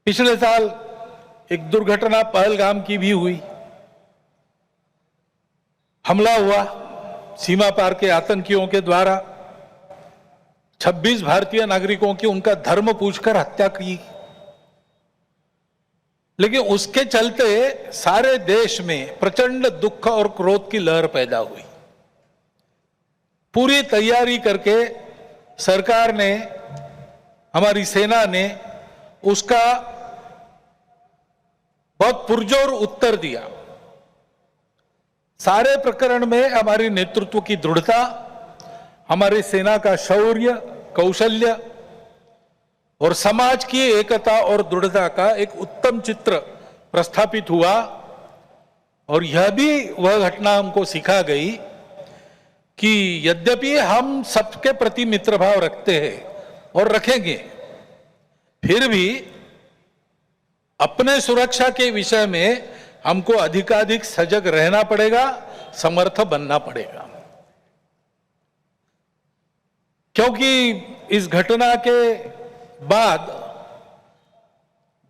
पिछले साल एक दुर्घटना पहलगाम की भी हुई। हमला हुआ सीमा पार के आतंकियों के द्वारा, 26 भारतीय नागरिकों की उनका धर्म पूछकर हत्या की। लेकिन उसके चलते सारे देश में प्रचंड दुख और क्रोध की लहर पैदा हुई। पूरी तैयारी करके सरकार ने, हमारी सेना ने उसका बहुत पुरजोर उत्तर दिया। सारे प्रकरण में हमारी नेतृत्व की दृढ़ता, हमारी सेना का शौर्य, कौशल्य और समाज की एकता और दृढ़ता का एक उत्तम चित्र प्रस्थापित हुआ। और यह भी वह घटना हमको सिखा गई कि यद्यपि हम सबके प्रति मित्र भाव रखते हैं और रखेंगे, फिर भी अपने सुरक्षा के विषय में हमको अधिकाधिक सजग रहना पड़ेगा, समर्थ बनना पड़ेगा। क्योंकि इस घटना के बाद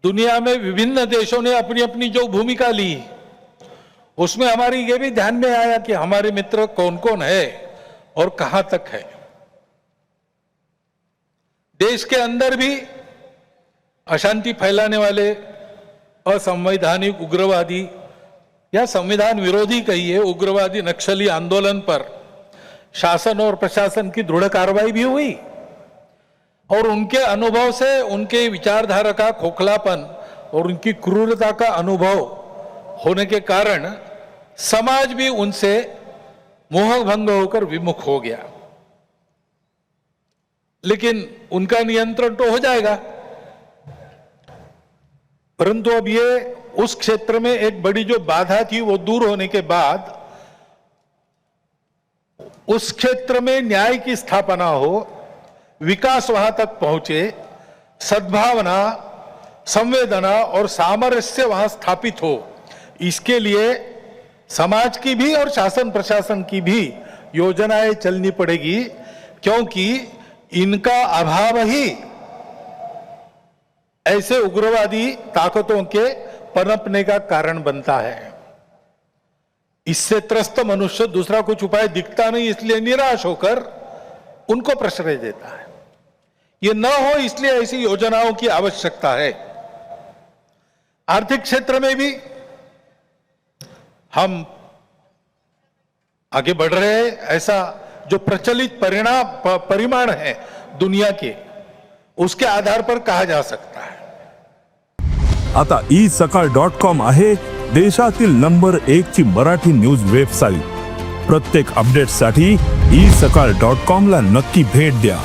दुनिया में विभिन्न देशों ने अपनी अपनी जो भूमिका ली, उसमें हमारी ये भी ध्यान में आया कि हमारे मित्र कौन कौन है और कहां तक है। देश के अंदर भी अशांति फैलाने वाले असंवैधानिक उग्रवादी या संविधान विरोधी कहिए उग्रवादी नक्सली आंदोलन पर शासन और प्रशासन की दृढ़ कार्रवाई भी हुई। और उनके अनुभव से, उनके विचारधारा का खोखलापन और उनकी क्रूरता का अनुभव होने के कारण समाज भी उनसे मोहभंग होकर विमुख हो गया। लेकिन उनका नियंत्रण तो हो जाएगा, परंतु अब ये उस क्षेत्र में एक बड़ी जो बाधा थी वो दूर होने के बाद उस क्षेत्र में न्याय की स्थापना हो, विकास वहां तक पहुंचे, सद्भावना, संवेदना और सामरस्य वहां स्थापित हो, इसके लिए समाज की भी और शासन प्रशासन की भी योजनाएं चलनी पड़ेगी। क्योंकि इनका अभाव ही ऐसे उग्रवादी ताकतों के पनपने का कारण बनता है। इससे त्रस्त मनुष्य दूसरा कुछ उपाय दिखता नहीं, इसलिए निराश होकर उनको प्रश्रय देता है। ये न हो इसलिए ऐसी योजनाओं की आवश्यकता है। आर्थिक क्षेत्र में भी हम आगे बढ़ रहे हैं। ऐसा जो प्रचलित परिमाण है दुनिया के, उसके आधार पर कहा जा सकता है। आता isakal.com आहे देशातील नंबर 1 ची मराठी न्यूज वेबसाईट। प्रत्येक अपडेटसाठी isakal.com ला नक्की भेट द्या।